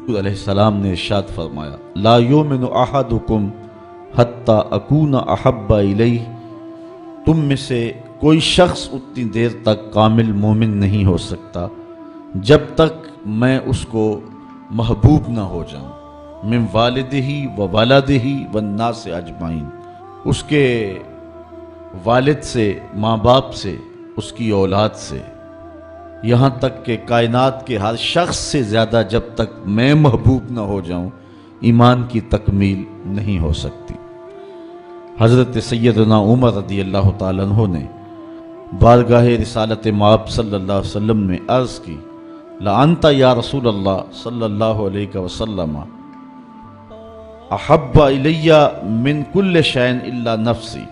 علیہ السلام نے ارشاد فرمایا لا یؤمن احدکم حتی اکون احب الیہ، تم میں سے کوئی شخص اتنی دیر تک کامل مومن نہیں ہو سکتا جب تک میں اس کو محبوب نہ ہو جاؤں، من والدہ و والدہ والناس اجمعین، اس کے والد سے، ماں باپ سے، اس کی اولاد سے، یہاں تک کہ کائنات کے ہر شخص سے زیادہ جب تک میں محبوب نہ ہو جاؤں ایمان کی تکمیل نہیں ہو سکتی۔ حضرت سیدنا عمر رضی اللہ تعالیٰ عنہ نے بارگاہ رسالت مآب صلی اللہ علیہ وسلم میں عرض کی لَأَنْتَ یا رسول اللہ صلی اللہ علیہ وسلم احب الیہ من کل شیء الا نفسی،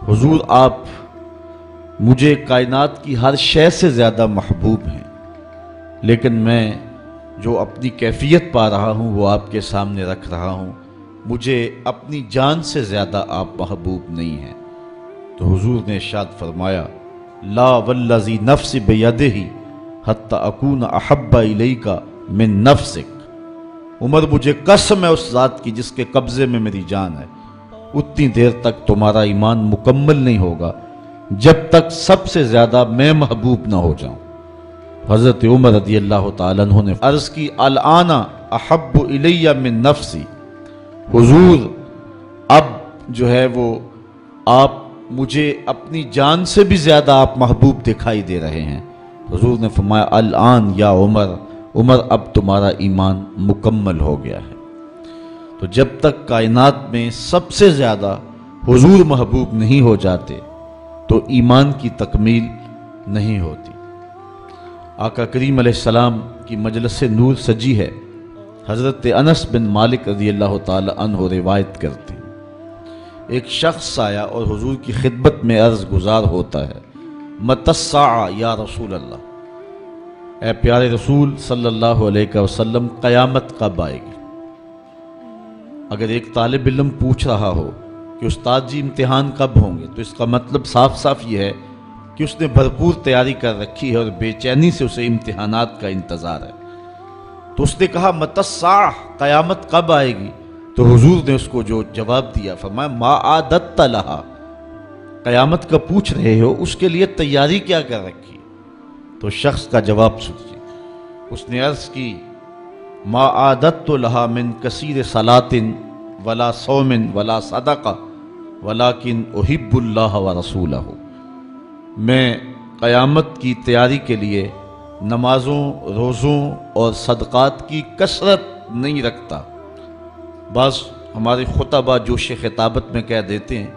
حضور آپ مجھے کائنات کی ہر شے سے زیادہ محبوب ہیں، لیکن میں جو اپنی کیفیت پا رہا ہوں وہ آپ کے سامنے رکھ رہا ہوں، مجھے اپنی جان سے زیادہ آپ محبوب نہیں ہیں۔ تو حضور نے ارشاد فرمایا لا والذی نفس بیدہ حتی اکون احب الیک من نفسک، عمر مجھے قسم ہے اس ذات کی جس کے قبضے میں میری جان ہے، اتنی دیر تک تمہارا ایمان مکمل نہیں ہوگا جب تک سب سے زیادہ میں محبوب نہ ہو جاؤں۔ حضرت عمر رضی اللہ تعالیٰ عنہ نے عرض کی الآن احب الی من نفسی، حضور اب جو ہے وہ آپ مجھے اپنی جان سے بھی زیادہ آپ محبوب دکھائی دے رہے ہیں۔ حضور نے فرمایا الآن یا عمر، عمر اب تمہارا ایمان مکمل ہو گیا ہے۔ تو جب تک کائنات میں سب سے زیادہ حضور محبوب نہیں ہو جاتے تو ایمان کی تکمیل نہیں ہوتی۔ آقا کریم علیہ السلام کی مجلس نور سجی ہے، حضرت انس بن مالک رضی اللہ تعالی عنہ روایت کرتے ہیں ایک شخص آیا اور حضور کی خدمت میں عرض گزار ہوتا ہے متی الساعہ یا رسول اللہ، اے پیارے رسول صلی اللہ علیہ وسلم قیامت کب آئے گی؟ اگر ایک طالب علم پوچھ رہا ہو کہ استاد جی امتحان کب ہوں گے تو اس کا مطلب صاف صاف یہ ہے کہ اس نے بھرپور تیاری کر رکھی ہے اور بے چینی سے اسے امتحانات کا انتظار ہے۔ تو اس نے کہا متی الساعہ، قیامت کب آئے گی؟ تو حضور نے اس کو جو جواب دیا فرمایا ما عادت لہا، قیامت کا پوچھ رہے ہو اس کے لیے تیاری کیا کر رکھی؟ تو شخص کا جواب سنیے، اس نے عرض کی ما عادت لہا من کثیر صلاۃ ولا صوم ولا صدقہ ولیکن احب اللہ ورسولہ، میں قیامت کی تیاری کے لیے نمازوں، روزوں اور صدقات کی کثرت نہیں رکھتا۔ بعض ہمارے خطبہ جوش خطابت میں کہہ دیتے ہیں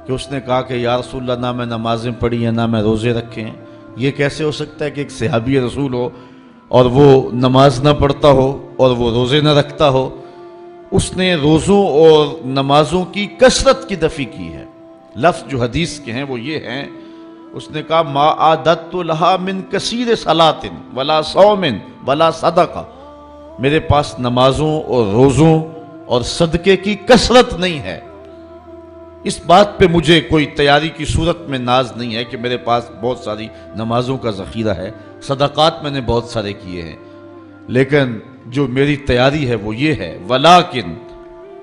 کہ اس نے کہا کہ یا رسول اللہ نہ میں نمازیں پڑھی ہیں نہ میں روزے رکھے ہیں، یہ کیسے ہو سکتا ہے کہ ایک صحابی رسول ہو اور وہ نماز نہ پڑھتا ہو اور وہ روزے نہ رکھتا ہو؟ اس نے روزوں اور نمازوں کی کثرت کی نفی کی ہے۔ لفظ جو حدیث کے ہیں وہ یہ ہیں، اس نے کہا ما عادت لہا من کثیر صلاۃ ولا صوم ولا صدقہ، میرے پاس نمازوں اور روزوں اور صدقے کی کثرت نہیں ہے، اس بات پہ مجھے کوئی تیاری کی صورت میں ناز نہیں ہے کہ میرے پاس بہت ساری نمازوں کا ذخیرہ ہے، صدقات میں نے بہت سارے کیے ہیں، لیکن جو میری تیاری ہے وہ یہ ہے ولیکن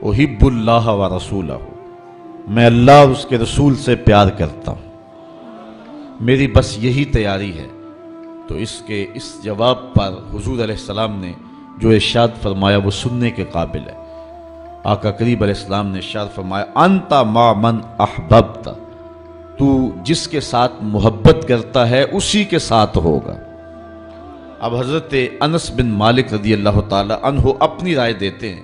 احب اللہ ورسولہ، میں اللہ اور اس کے رسول سے پیار کرتا ہوں، میری بس یہی تیاری ہے۔ تو اس جواب پر حضور علیہ السلام نے جو ارشاد فرمایا وہ سننے کے قابل ہے۔ آقا کریم علیہ السلام نے ارشاد فرمایا انت مع من احببت، تو جس کے ساتھ محبت کرتا ہے اسی کے ساتھ ہوگا۔ اب حضرت انس بن مالک رضی اللہ تعالی عنہ اپنی رائے دیتے ہیں،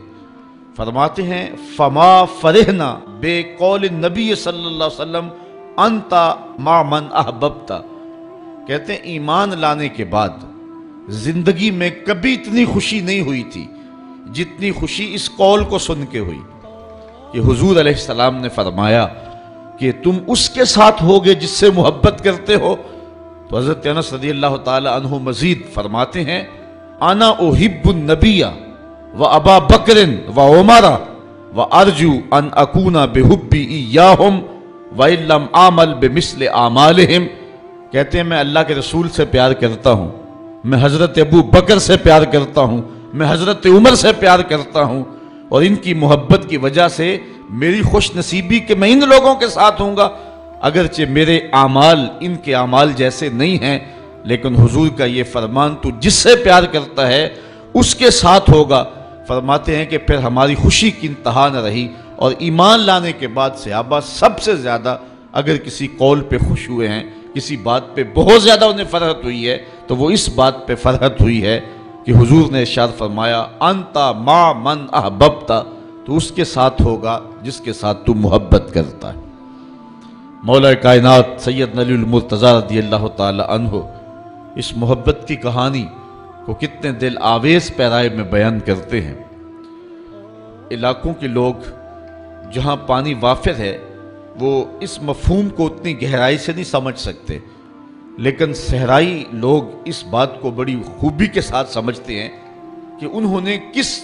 فرماتے ہیں فما فرحنا بے قول النبی صلی اللہ علیہ وسلم انت مع من احببت، کہتے ہیں ایمان لانے کے بعد زندگی میں کبھی اتنی خوشی نہیں ہوئی تھی جتنی خوشی اس قول کو سن کے ہوئی کہ حضور علیہ السلام نے فرمایا کہ تم اس کے ساتھ ہوگے جس سے محبت کرتے ہو۔ تو حضرت انس رضی اللہ تعالی عنہ مزید فرماتے ہیں انا احب النبی و ابا بکر و عمر و ارجو ان اکون بحبی ایاہم وَإِن لَمْ أَعْمَلْ بِمِثْلِ أَعْمَالِهِمْ، کہتے ہیں میں اللہ کے رسول سے پیار کرتا ہوں، میں حضرت ابو بکر سے پیار کرتا ہوں میں حضرت عمر سے پیار کرتا ہوں اور ان کی محبت کی وجہ سے میری خوش نصیبی کہ میں ان لوگوں کے ساتھ ہوں گا، اگرچہ میرے اعمال ان کے اعمال جیسے نہیں ہیں، لیکن حضور کا یہ فرمان تو جس سے پیار کرتا ہے اس کے ساتھ ہوگا۔ فرماتے ہیں کہ پھر ہماری خوشی کی انتہا نہ رہی، اور ایمان لانے کے بعد صحابہ سب سے زیادہ اگر کسی قول پہ خوش ہوئے ہیں، کسی بات پہ بہت زیادہ انہیں فرحت ہوئی ہے، تو وہ اس بات پہ فرحت ہوئی ہے کہ حضور نے ارشاد فرمایا انتا ما من احببتا، تو اس کے ساتھ ہوگا جس کے ساتھ تو محبت کرتا ہے۔ مولا کائنات سید علی المرتضیٰ رضی اللہ تعالی عنہ اس محبت کی کہانی کو کتنے دل آویز پیرائے میں بیان کرتے ہیں۔ علاقوں کے لوگ جہاں پانی وافر ہے وہ اس مفہوم کو اتنی گہرائی سے نہیں سمجھ سکتے، لیکن صحرائی لوگ اس بات کو بڑی خوبی کے ساتھ سمجھتے ہیں کہ انہوں نے کس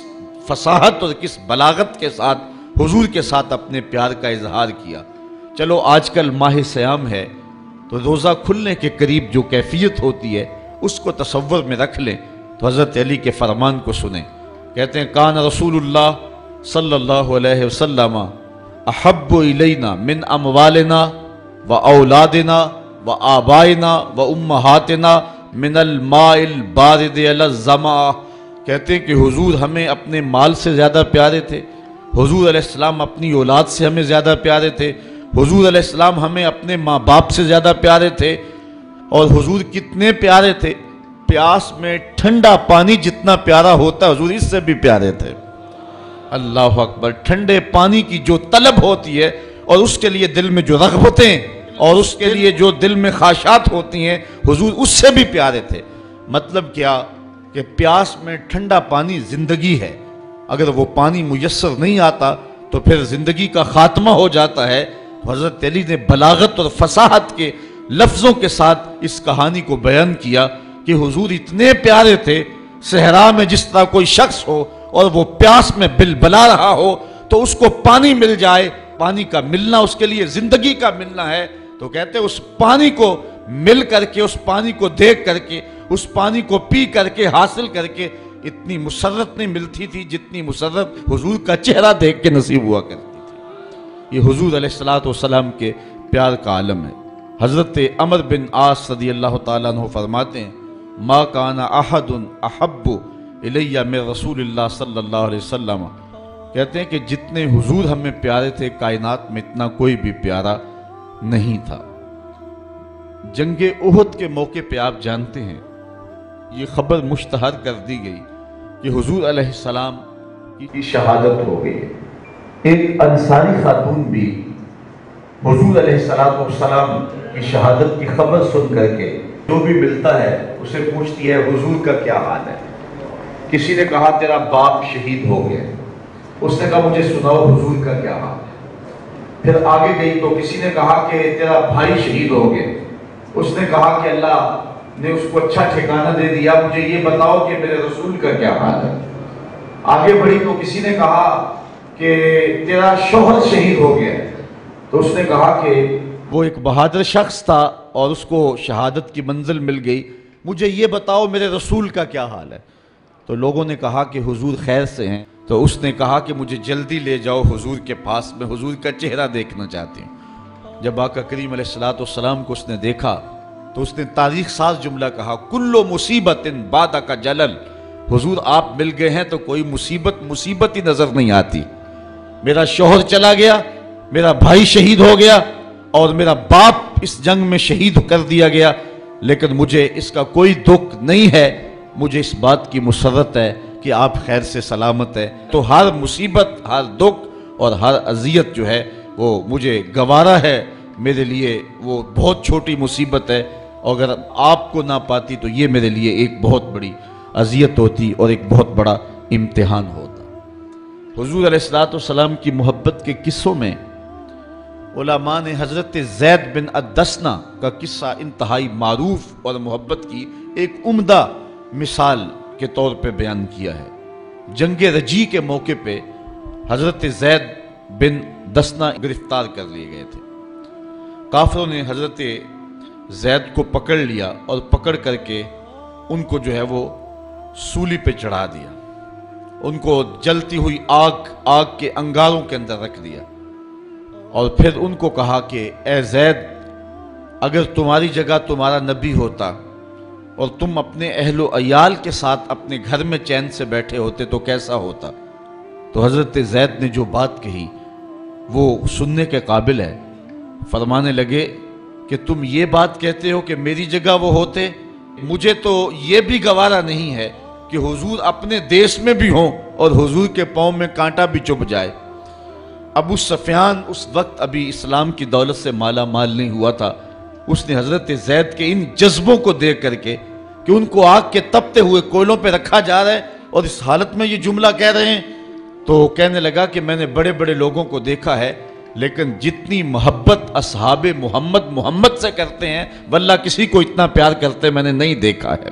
فصاحت اور کس بلاغت کے ساتھ حضور کے ساتھ اپنے پیار کا اظہار کیا۔ چلو آج کل ماہ سیام ہے تو روزہ کھلنے کے قریب جو کیفیت ہوتی ہے اس کو تصور میں رکھ لیں تو حضرت علی کے فرمان کو سنیں۔ کہتے ہیں کان رسول اللہ صلی اللہ علیہ وسلم احب الینا من اموالنا و اولادنا و آبائنا و امہاتنا من الماء البارد علی الظما۔ کہتے ہیں کہ حضور ہمیں اپنے مال سے زیادہ پیارے تھے، حضور علیہ السلام اپنی اولاد سے ہمیں زیادہ پیارے تھے، حضور علیہ السلام ہمیں اپنے ماں باپ سے زیادہ پیارے تھے، اور حضور کتنے پیارے تھے، پیاس میں ٹھنڈا پانی جتنا پیارا ہوتا حضور اس سے بھی پیارے تھے۔ اللہ اکبر، ٹھنڈے پانی کی جو طلب ہوتی ہے اور اس کے لیے دل میں جو رغبتیں اور اس کے لیے جو دل میں خواہشات ہوتی ہیں حضور اس سے بھی پیارے تھے۔ مطلب کیا کہ پیاس میں ٹھنڈا پانی زندگی ہے، اگر وہ پانی میسر نہیں آتا تو پھر زندگی کا خاتمہ ہو جاتا ہے۔ حضرت علی نے بلاغت اور فصاحت کے لفظوں کے ساتھ اس کہانی کو بیان کیا کہ حضور اتنے پیارے تھے، صحرا میں جس طرح کوئی شخص ہو اور وہ پیاس میں بلبلا رہا ہو تو اس کو پانی مل جائے، پانی کا ملنا اس کے لیے زندگی کا ملنا ہے، تو کہتے اس پانی کو مل کر کے، اس پانی کو دیکھ کر کے، اس پانی کو پی کر کے، حاصل کر کے اتنی مسرت نہیں ملتی تھی جتنی مسرت حضور کا چہرہ دیکھ کے نصیب ہوا کرتی تھی۔ یہ حضور علیہ السلام کے پیار کا عالم ہے۔ حضرت عمر بن عاص رضی اللہ تعالیٰ عنہ فرماتے ہیں ما کان احد احب الیہ من رسول اللہ صلی اللہ علیہ وسلم، کہتے ہیں کہ جتنے حضور ہمیں پیارے تھے کائنات میں اتنا کوئی بھی پیارا نہیں تھا۔ جنگ احد کے موقع پہ آپ جانتے ہیں یہ خبر مشتہر کر دی گئی کہ حضور علیہ السلام کی شہادت ہو گئی۔ ایک انصاری خاتون بھی حضور علیہ السلام کی شہادت کی خبر سن کر کے جو بھی ملتا ہے اسے پوچھتی ہے حضور کا کیا حال ہے۔ کسی نے کہا تیرا باپ شہید ہو گیا، اس نے کہا مجھے سناؤ حضور کا کیا حال ہے۔ پھر آگے گئی تو کسی نے کہا کہ تیرا بھائی شہید ہو گیا، اس نے کہا کہ اللہ نے اس کو اچھا ٹھکانہ دے دیا، مجھے یہ بتاؤ کہ میرے رسول کا کیا حال ہے۔ آگے بڑھی تو کسی نے کہا کہ تیرا شوہر شہید ہو گیا، تو اس نے کہا کہ وہ ایک بہادر شخص تھا اور اس کو شہادت کی منزل مل گئی، مجھے یہ بتاؤ میرے رسول کا کیا حال ہے۔ تو لوگوں نے کہا کہ حضور خیر سے ہیں، تو اس نے کہا کہ مجھے جلدی لے جاؤ حضور کے پاس، میں حضور کا چہرہ دیکھنا چاہتی ہوں۔ جب آقا کریم علیہ السلام کو اس نے دیکھا تو اس نے تاریخ ساز جملہ کہا کل مصیبت بعدک جلل، حضور آپ مل گئے ہیں تو کوئی مصیبت ہی نظر نہیں آتی۔ میرا شوہر چلا گیا، میرا بھائی شہید ہو گیا اور میرا باپ اس جنگ میں شہید کر دیا گیا، لیکن مجھے اس کا کوئی دکھ نہیں ہے، مجھے اس بات کی مسرت ہے کہ آپ خیر سے سلامت ہے۔ تو ہر مصیبت، ہر دکھ اور ہر اذیت جو ہے وہ مجھے گوارا ہے، میرے لیے وہ بہت چھوٹی مصیبت ہے، اور اگر آپ کو نہ پاتی تو یہ میرے لیے ایک بہت بڑی اذیت ہوتی اور ایک بہت بڑا امتحان ہوتا۔ حضور علیہ السلام کی محبت کے قصوں میں علماء نے حضرت زید بن الدسنہ کا قصہ انتہائی معروف اور محبت کی ایک عمدہ مثال کے طور پہ بیان کیا ہے۔ جنگ رجی کے موقع پہ حضرت زید بن دسنہ گرفتار کر لیے گئے تھے۔ کافروں نے حضرت زید کو پکڑ لیا اور پکڑ کر کے ان کو جو ہے وہ سولی پہ چڑھا دیا۔ ان کو جلتی ہوئی آگ کے انگاروں کے اندر رکھ دیا، اور پھر ان کو کہا کہ اے زید، اگر تمہاری جگہ تمہارا نبی ہوتا اور تم اپنے اہل و عیال کے ساتھ اپنے گھر میں چین سے بیٹھے ہوتے تو کیسا ہوتا؟ تو حضرت زید نے جو بات کہی وہ سننے کے قابل ہے۔ فرمانے لگے کہ تم یہ بات کہتے ہو کہ میری جگہ وہ ہوتے، مجھے تو یہ بھی گوارا نہیں ہے کہ حضور اپنے دیش میں بھی ہوں اور حضور کے پاؤں میں کانٹا بھی چبھ جائے۔ ابو سفیان اس وقت ابھی اسلام کی دولت سے مالا مال نہیں ہوا تھا، اس نے حضرت زید کے ان جذبوں کو دیکھ کر کے کہ ان کو آگ کے تپتے ہوئے کوئلوں پہ رکھا جا رہا ہے اور اس حالت میں یہ جملہ کہہ رہے ہیں، تو کہنے لگا کہ میں نے بڑے بڑے لوگوں کو دیکھا ہے، لیکن جتنی محبت اصحاب محمد سے کرتے ہیں واللہ کسی کو اتنا پیار کرتے میں نے نہیں دیکھا ہے۔